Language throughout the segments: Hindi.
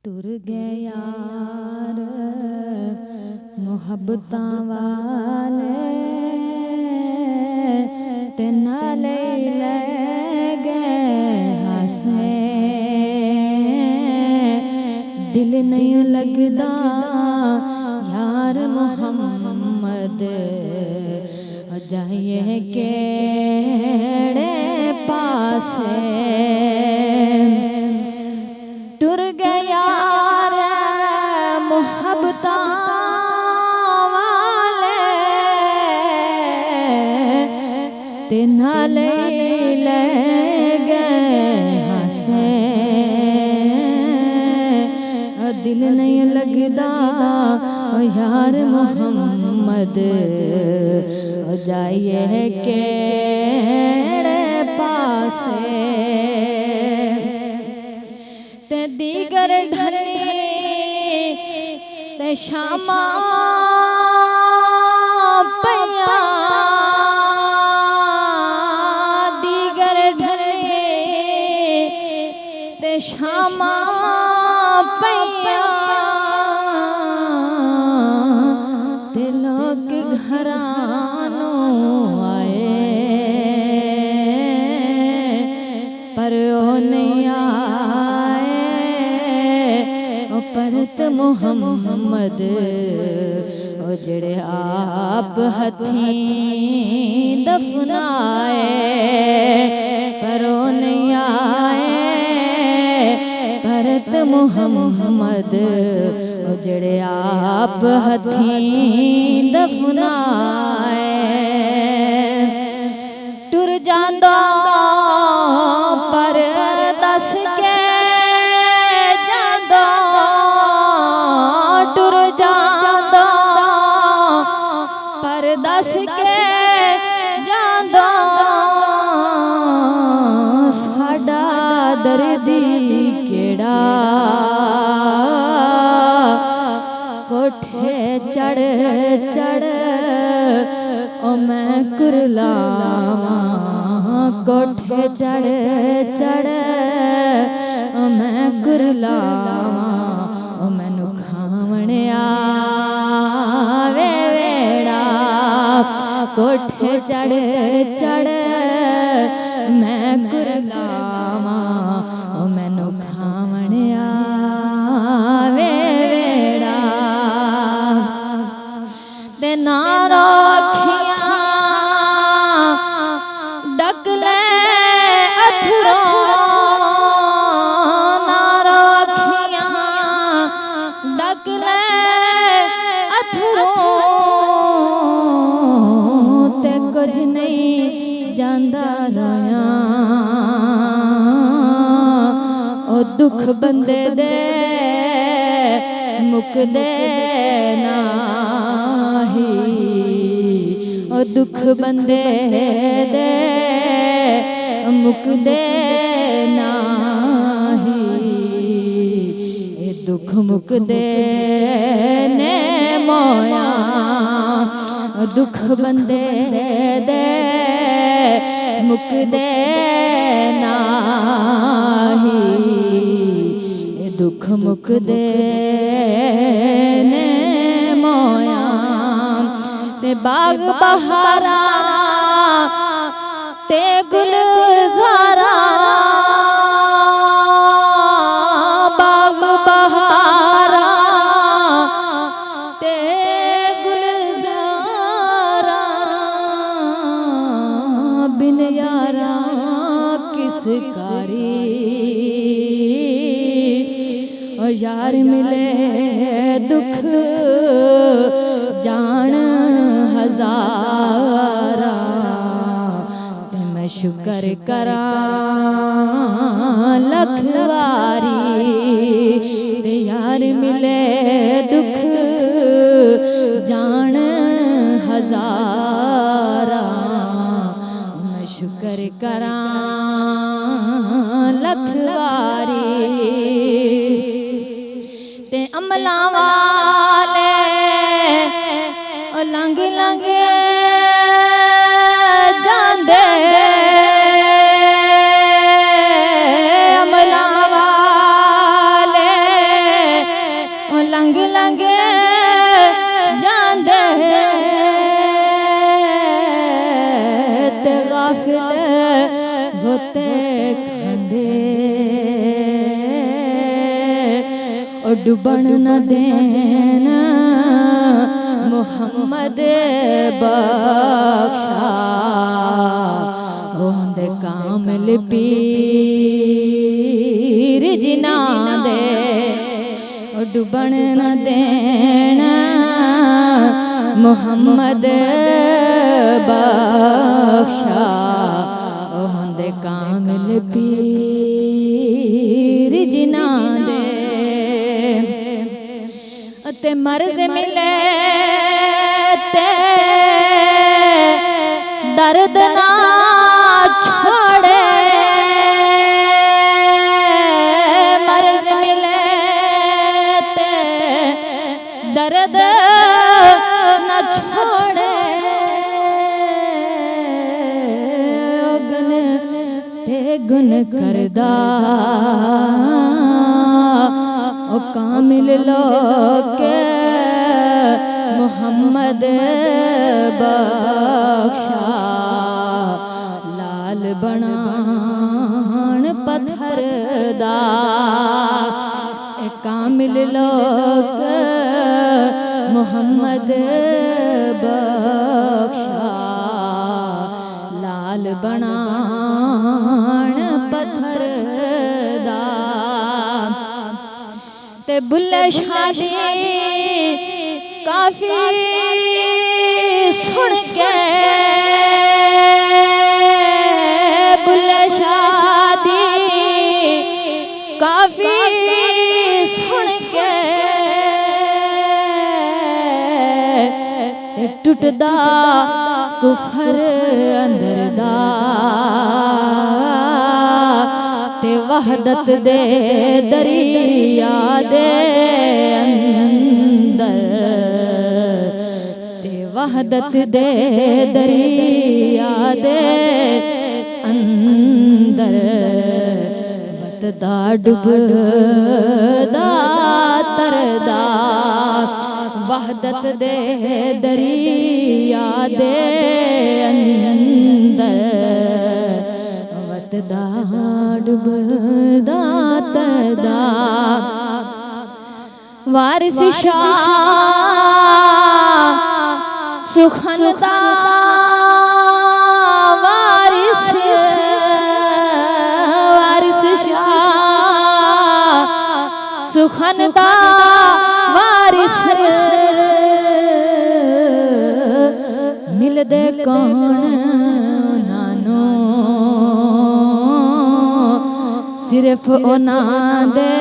टुर गए यार मुहब्बतां वाले ते नाले ले गए हसे दिल नहीं लगदा यार मोहम्मद जाइए केड़े पासे टुर गए यार मुहब्बतां वाले ते नाले ले गए हसे दिल नहीं लगदा यार मोहम्मद जाइए केड़े पासे ते दीगर ढले ते शामा पिया दीगर ढले ते शामा पिया ते लोग घरानों आए पर ओ नहीं आए परत मुहम्मद ओ जड़े आप हथी दफनाए पर ओ नहीं आए परत मुहम्मद ओ जड़े आप हथी दफनाए टुर जांदा पर दस के जांदा टुर जांदा पर दस के जांदा साडा दर्दी केड़ा कोठे चढ़ चढ़ ओ मैं कुरलावा कोठे चढ़ चढ़ ओ मैं कुरलावा ओ मैनू खावण आवे वेड़ा कोठे चढ़ चढ़ मैं कुरलावा ओ मैनू खावण आवे वेड़ा ते ना राखियां डक ले अथरों ना राखियां डक ले अथरों ते कुछ नहीं जांदा रोया ओ दुख बंदे दे मुकदे नाही ओ दुख बंदे दे मुकदे नाही ए दुख मुकदे ने मोया दुख बंदे दे मुकदे नाही ए दुख मुकदे ने मोया ते बाग बहारा ते गुलजारा बाग बहारा ते गुलजारा बिन यारा किस कारी ओ यार मिले दुख जान हजारा ते मैं शुक्र करा लख वारी ते यार मिले दुख जान हजारा मैं शुक्र करा लख वारी ते अमला वाले लंघ लंघ जांदे अमला वाले डुबन न देना मुहम्मद बख्शा होंदे कामिल पीर जिना दे डुबन न देना मुहम्मद बख्शा होंदे कामिल पीर जिना दे ते मर्ज मिले ते दर्द ना छोड़े मर्ज मिले ते दर्द ना छोड़े गुन करदा ओ कामिल लोके मुहम्मद बख्शा लाल बनान पत्थर दा कामिल लोके मुहम्मद बख्शा लाल बनान पत्थर दा ते बुल्ले शादी काफी सुन के बुल्ले शादी काफी सुन के टुटदा कुफर अंदर दा ते वहदत दे दरिया दे अंदर ते वहदत दे दरिया दे अंदर बतदा डुबदा तरदा वहदत दे दरिया दे अंदर वतदा डुबदा तरदा वारिस शाह सुखनदा वारिस शाह सुखनदा वारिस मिलदे कौन नानो सिर्फ उन्हां दे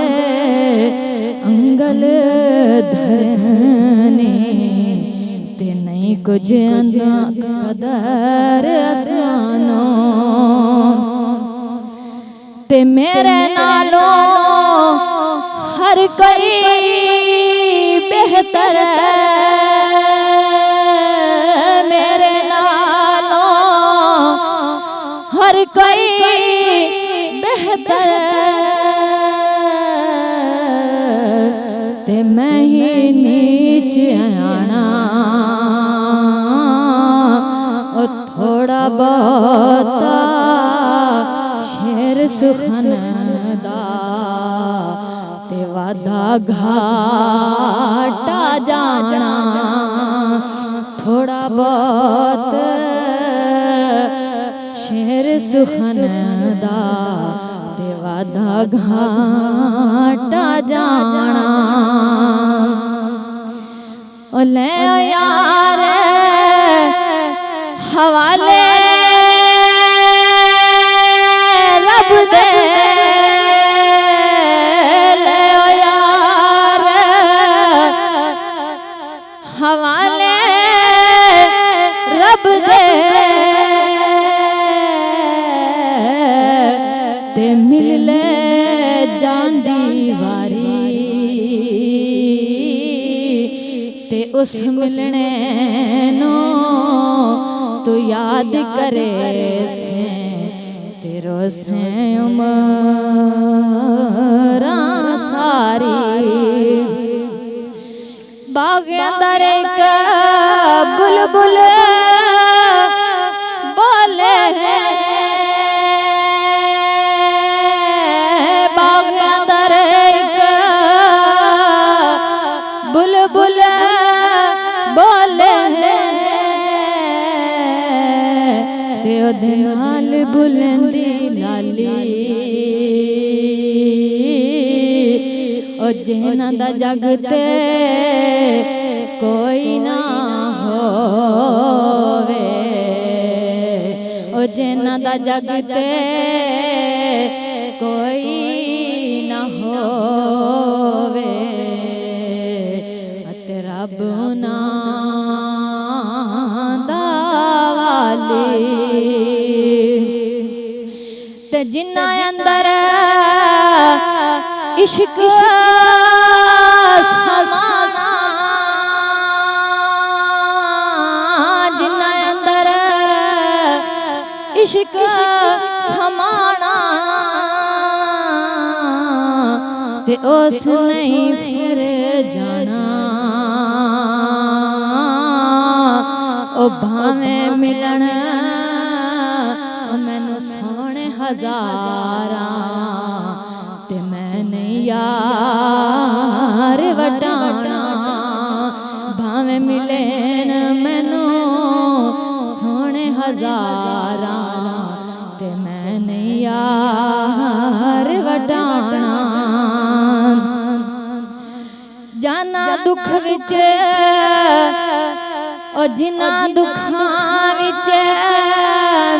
अंगल धरने ते नहीं कुछ अंधा कदर असानो ते मेरे नालों हर कोई बेहतर मेरे नालों हर कोई बेहतर ते मैं ही नीच आना ओ थोड़ा बहुत शेर सुखन दा ते वादा घाटा जाना थोड़ा बहुत शेर सुखन दा ते वादा घाटा जाना ओ ले यार हवाले रब दे ले यार हवाले रब दे ते मिल ले जांदी वारी ते उस मिलने नो तू याद करे से तेरो से उमरा सारी बाग अंदर एक बुलबुल बोले बाग अंदर एक ओदे नाल बुलंदी लाली ओ जिन्हां दा जग ते कोई ना होवे ओ जिन्हां दा जग ते कोई ना होवे ते रब नां दा वाली ते जिन्ना अंदर इश्क समाना जिन्ना अंदर इश्क समाना ते उस नहीं फिर जाना ओ भावें मिलन मैनू सोने हजारा ते मैं नहीं यार वटाना भावें मिलन मैनू सोने हजारा ते मैं नहीं यार वटाना जाना दुख विच ओ जिन्ना दुखां विच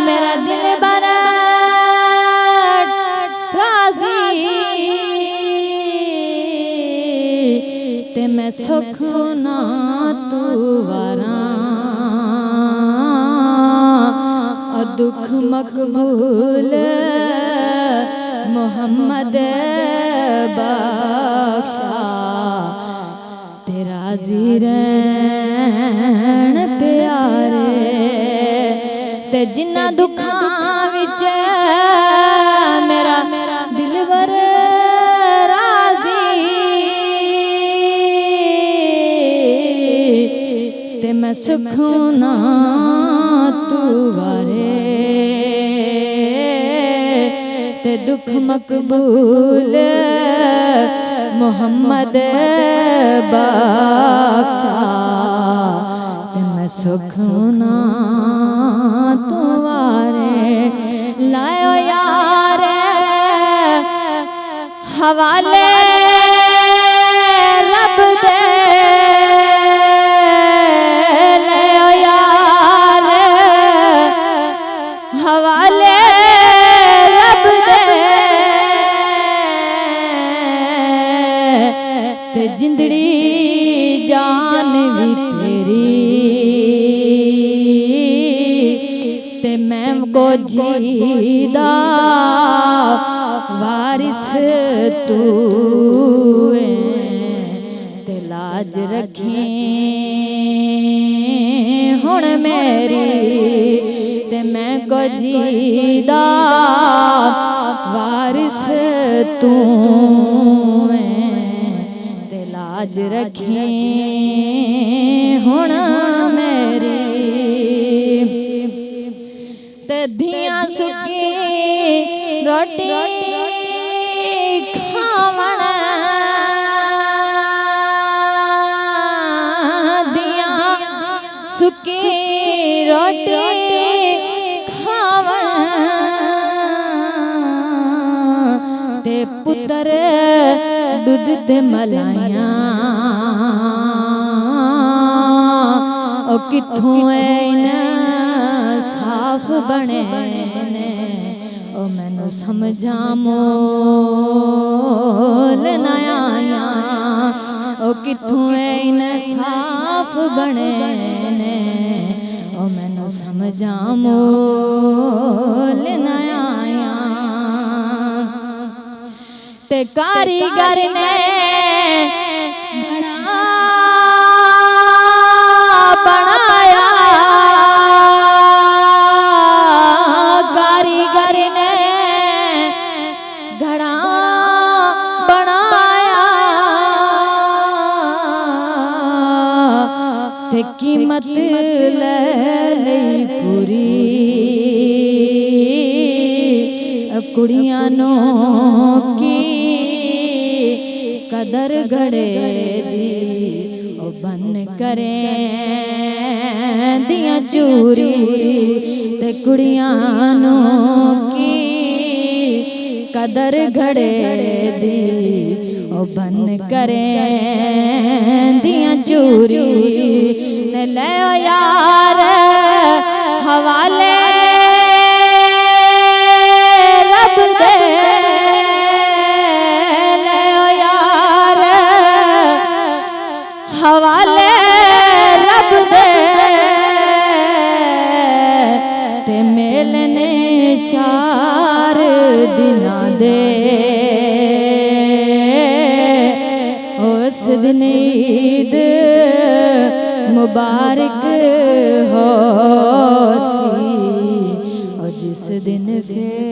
मेरा दिल बड़ा राजी ते मैं सुख ना तू वारा ओ दुख मकबूल मोहम्मद बख्शा तेरा जीरन प्यारे ते जिन्ना दुखां विच मेरा दिलवर राजी ते मैं सुख ना तू वारे ते दुख मकबूल मोहम्मद बख्शा ते मैं सुख ना तुम्हारे लायो यार हवाले रब दे लायो यार हवाले रब दे ते जिंदड़ी जान भी तेरी ते मैं को जीदा वारिस तू ते लाज रखी हुण मेरी ते मैं को जीदा वारिस तू लाज रखी हुण मेरी ते धियां सुकी रोटी खावण धियां सुकी रोटी खावण ते पुत्र दूध ते मलाइयां ओ किथों साफ बने ने ओ मैनू समझा मोल ना आया ओ किथों साफ बने ने ओ मैनू समझा मोल ना आया ते कारीगर ने बनाया कारीगर ने घड़ा बनाया ते कीमत ले लई पूरी कुड़ियां नो की कदर घड़े दी ओ बन करें दियां चूरी ते कुड़ियां नूं की कदर घड़े दी ओ बन करें दियां चूरी ने ले ओ यार हवाले रब दे ले ओ यार हवाले रब दे ते मिलने 4 दिनां दे उस दिन ईद मुबारक हो सी और जिस दिन फिर